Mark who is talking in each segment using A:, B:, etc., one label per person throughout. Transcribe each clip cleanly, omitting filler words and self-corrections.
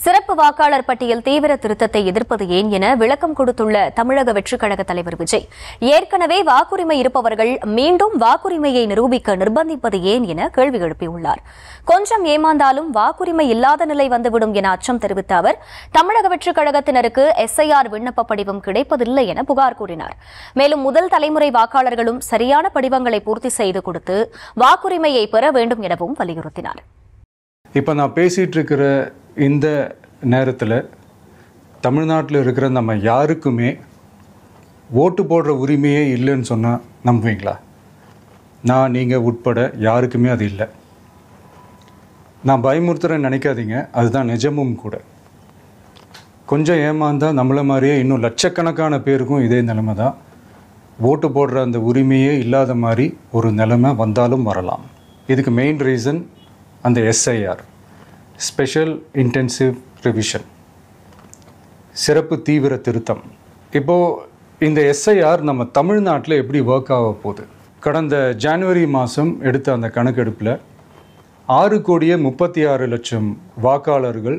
A: சிறப்பு வாக்காளர் பட்டியல் தீவிர திருத்தத்தை எதிர்ப்பது ஏன் என விளக்கம் கொடுத்துள்ள தமிழக வெற்றிக் கழக தலைவர் விஜய், ஏற்கனவே வாக்குரிமை இருப்பவர்கள் மீண்டும் வாக்குரிமையை நிரூபிக்க நிர்பந்திப்பது ஏன் என கேள்வி எழுப்பியுள்ளார். கொஞ்சம் ஏமாந்தாலும் வாக்குரிமை இல்லாத நிலை வந்துவிடும் என அச்சம் தெரிவித்த அவர், தமிழக வெற்றிக் கழகத்தினருக்கு SIR விண்ணப்ப படிவம் கிடைப்பதில்லை என புகார் கூறினார். மேலும் முதல் தலைமுறை வாக்காளர்களும் சரியான படிவங்களை பூர்த்தி செய்து கொடுத்து வாக்குரிமையை பெற வேண்டும் எனவும் வலியுறுத்தினார்.
B: இப்போ நான் பேசிகிட்டு இருக்கிற இந்த நேரத்தில் தமிழ்நாட்டில் இருக்கிற நம்ம யாருக்குமே ஓட்டு போடுற உரிமையே இல்லைன்னு சொன்னால் நம்புவீங்களா? நான் நீங்கள் உட்பட யாருக்குமே அது இல்லை. நான் பயமுறுத்துறேன்னு நினைக்காதீங்க, அதுதான் நிஜமும் கூட. கொஞ்சம் ஏமாந்தால் நம்மளை மாதிரியே இன்னும் லட்சக்கணக்கான பேருக்கும் இதே நிலைமை தான். ஓட்டு போடுற அந்த உரிமையே இல்லாத மாதிரி ஒரு நிலைமை வந்தாலும் வரலாம். இதுக்கு மெயின் ரீசன் அந்த SIR, ஸ்பெஷல் இன்டென்சிவ் ரிவிஷன், சிறப்பு தீவிர திருத்தம். இப்போது இந்த SIR நம்ம தமிழ்நாட்டில் எப்படி ஒர்க் ஆக போகுது? கடந்த ஜனவரி மாதம் எடுத்த அந்த கணக்கெடுப்பில் 6,36,00,000 வாக்காளர்கள்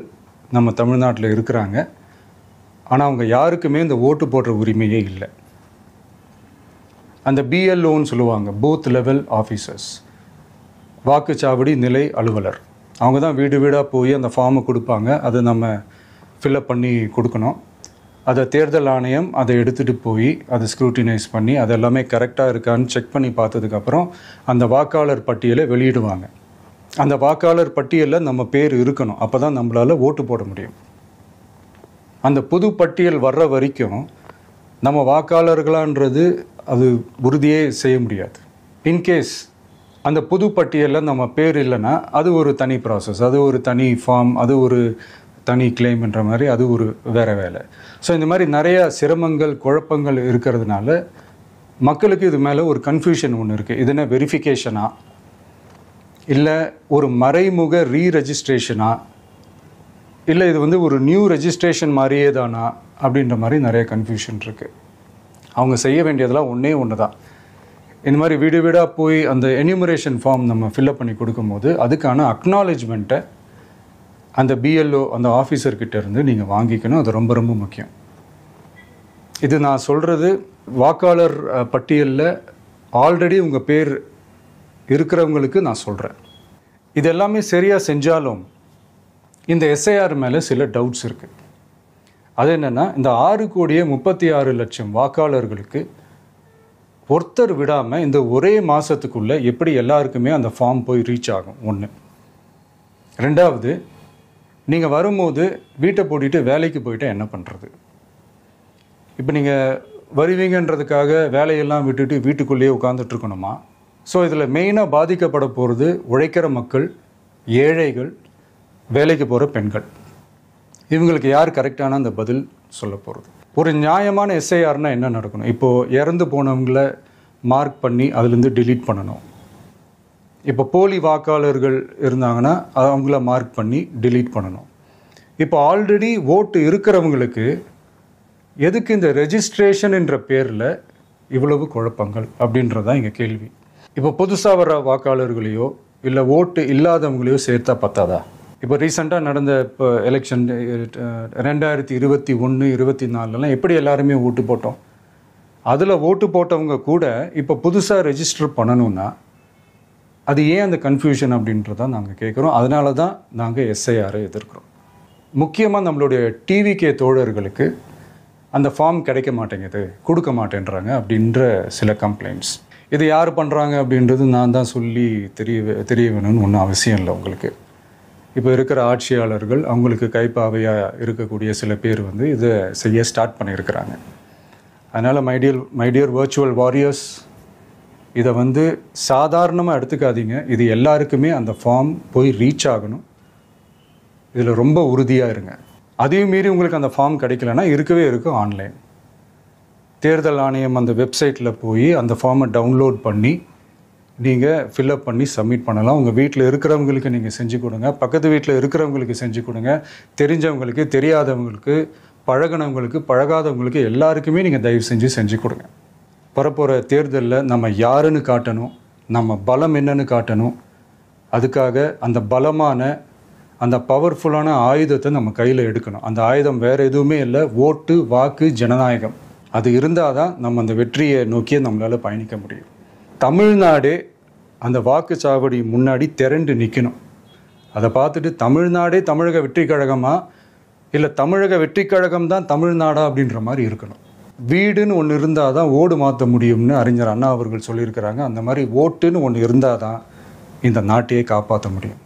B: நம்ம தமிழ்நாட்டில் இருக்கிறாங்க. ஆனால் அவங்க யாருக்குமே இந்த ஓட்டு போடுற உரிமையே இல்லை. அந்த BLOன்னு சொல்லுவாங்க, பூத் லெவல் ஆஃபீஸர்ஸ், வாக்குச்சாவடி நிலை அலுவலர். அவங்க தான் வீடு வீடாக போய் அந்த ஃபார்மை கொடுப்பாங்க. அதை நம்ம ஃபில்அப் பண்ணி கொடுக்கணும். அதை தேர்தல் ஆணையம் அதை எடுத்துகிட்டு போய் அதை ஸ்க்ரூட்டினைஸ் பண்ணி அது எல்லாமே கரெக்டாக இருக்கான்னு செக் பண்ணி பார்த்ததுக்கப்புறம் அந்த வாக்காளர் பட்டியலை வெளியிடுவாங்க. அந்த வாக்காளர் பட்டியலில் நம்ம பேர் இருக்கணும். அப்போ தான் நம்மளால் ஓட்டு போட முடியும். அந்த புது பட்டியல் வர்ற வரைக்கும் நம்ம வாக்காளர்களான்றது அது உறுதியே செய்ய முடியாது. இன்கேஸ் அந்த புது பட்டியலில் நம்ம பேர் இல்லைன்னா அது ஒரு தனி ப்ராசஸ், அது ஒரு தனி ஃபார்ம், அது ஒரு தனி கிளைம்ன்ற மாதிரி அது ஒரு வேறு வேலை. ஸோ இந்த மாதிரி நிறையா சிரமங்கள் குழப்பங்கள் இருக்கிறதுனால மக்களுக்கு இது மேலே ஒரு கன்ஃபியூஷன் ஒன்று இருக்குது. இது என்ன வெரிஃபிகேஷனா இல்லை ஒரு மறைமுக ரீரெஜிஸ்ட்ரேஷனா இல்லை இது ஒரு நியூ ரெஜிஸ்ட்ரேஷன் மாதிரியே தானா அப்படின்ற மாதிரி நிறைய கன்ஃபியூஷன் இருக்குது. அவங்க செய்ய வேண்டியதெல்லாம் ஒன்று தான். இந்த மாதிரி வீடு வீடாக போய் அந்த என்யூமரேஷன் ஃபார்ம் நம்ம ஃபில்அப் பண்ணி கொடுக்கும்போது அதுக்கான அக்னாலேஜ்மெண்ட்டை அந்த BLO அந்த ஆஃபீஸர்கிட்ட இருந்து நீங்கள் வாங்கிக்கணும். அது ரொம்ப ரொம்ப முக்கியம். இது நான் சொல்கிறது வாக்காளர் பட்டியலில் ஆல்ரெடி உங்கள் பேர் இருக்கிறவங்களுக்கு நான் சொல்கிறேன். இது எல்லாமே சரியாக செஞ்சாலும் இந்த SIR மேலே சில டவுட்ஸ் இருக்குது. அது என்னென்னா, இந்த 6,36,00,000 வாக்காளர்களுக்கு ஒருத்தர் விடாமல் இந்த ஒரே மாதத்துக்குள்ளே எப்படி எல்லாருக்குமே அந்த ஃபார்ம் போய் ரீச் ஆகும்? ஒன்று. ரெண்டாவது, நீங்கள் வரும்போது வீட்டை பூட்டிட்டு வேலைக்கு போயிட்டு என்ன பண்ணுறது? இப்போ நீங்கள் வருவீங்கன்றதுக்காக வேலையெல்லாம் விட்டுட்டு வீட்டுக்குள்ளேயே உட்காந்துட்ருக்கணுமா? ஸோ இதில் மெயினாக பாதிக்கப்பட போகிறது உழைக்கிற மக்கள், ஏழைகள், வேலைக்கு போகிற பெண்கள். இவங்களுக்கு யார் கரெக்டான அந்த பதில் சொல்ல போகிறது? ஒரு நியாயமான SIRனால் என்ன நடக்கணும்? இப்போது இறந்து போனவங்கள மார்க் பண்ணி அதுலேருந்து டிலீட் பண்ணணும். இப்போ போலி வாக்காளர்கள் இருந்தாங்கன்னா அவங்கள மார்க் பண்ணி டிலீட் பண்ணணும். இப்போ ஆல்ரெடி ஓட்டு இருக்கிறவங்களுக்கு எதுக்கு இந்த ரெஜிஸ்ட்ரேஷன் என்ற பேரில் இவ்வளவு குழப்பங்கள் அப்படின்றதான் இங்கே கேள்வி. இப்போ புதுசாக வர வாக்காளர்களையோ இல்லை ஓட்டு இல்லாதவங்களையோ சேர்த்தா பத்தாதா? இப்போ ரீசெண்டாக நடந்த இப்போ எலெக்ஷன் 2021, 24 எப்படி எல்லாருமே ஓட்டு போட்டோம்? அதில் ஓட்டு போட்டவங்க கூட இப்போ புதுசாக ரெஜிஸ்டர் பண்ணணுன்னா அது ஏன் அந்த கன்ஃபியூஷன் அப்படின்றதான் நாங்கள் கேட்குறோம். அதனால தான் நாங்கள் SIRஐ எதிர்க்கிறோம். முக்கியமாக நம்மளுடைய TVK தோழர்களுக்கு அந்த ஃபார்ம் கிடைக்க மாட்டேங்குது, கொடுக்க மாட்டேன்றாங்க அப்படின்ற சில கம்ப்ளைண்ட்ஸ். இது யார் பண்ணுறாங்க அப்படின்றது நான் தான் சொல்லி தெரிய வேணும்னு ஒன்றும் அவசியம் இல்லை. உங்களுக்கு இப்போ இருக்கிற ஆட்சியாளர்கள், அவங்களுக்கு கைப்பாவையாக இருக்கக்கூடிய சில பேர் இதை செய்ய ஸ்டார்ட் பண்ணியிருக்கிறாங்க. அதனால் மை டியர் வர்ச்சுவல் வாரியர்ஸ், இதை சாதாரணமாக எடுத்துக்காதீங்க. இது எல்லாருக்குமே அந்த ஃபார்ம் போய் ரீச் ஆகணும். இதில் ரொம்ப உறுதியாக இருங்க. அதையும் மீறி உங்களுக்கு அந்த ஃபார்ம் கிடைக்கலன்னா இருக்கவே இருக்கும் ஆன்லைன். தேர்தல் ஆணையம் அந்த வெப்சைட்டில் போய் அந்த ஃபார்மை டவுன்லோட் பண்ணி நீங்கள் ஃபில்அப் பண்ணி சப்மிட் பண்ணலாம். உங்கள் வீட்டில் இருக்கிறவங்களுக்கு நீங்கள் செஞ்சு கொடுங்க, பக்கத்து வீட்டில் இருக்கிறவங்களுக்கு செஞ்சு கொடுங்க, தெரிஞ்சவங்களுக்கு, தெரியாதவங்களுக்கு, பழகினவங்களுக்கு, பழகாதவங்களுக்கு எல்லாருக்குமே நீங்கள் தயவு செஞ்சு கொடுங்க. வரப்போகிற தேர்தலில் நம்ம யாருன்னு காட்டணும், நம்ம பலம் என்னன்னு காட்டணும். அதுக்காக அந்த பலமான அந்த பவர்ஃபுல்லான ஆயுதத்தை நம்ம கையில் எடுக்கணும். அந்த ஆயுதம் வேறு எதுவுமே இல்லை, ஓட்டு, வாக்கு, ஜனநாயகம். அது இருந்தால் தான் நம்ம அந்த வெற்றியை நோக்கியே நம்மளால் பயணிக்க முடியும். தமிழ்நாடே அந்த வாக்குச்சாவடி முன்னாடி திரண்டு நிற்கணும். அதை பார்த்துட்டு தமிழ்நாடே தமிழக வெற்றி கழகமா இல்லை தமிழக வெற்றி கழகம் தான் தமிழ்நாடா அப்படின்ற மாதிரி இருக்கணும். வீடுன்னு ஒன்று இருந்தால் தான் ஓடு மாற்ற முடியும்னு அறிஞர் அண்ணா அவர்கள் சொல்லியிருக்கிறாங்க. அந்த மாதிரி ஓட்டுன்னு ஒன்று இருந்தால் தான் இந்த நாட்டையே காப்பாற்ற முடியும்.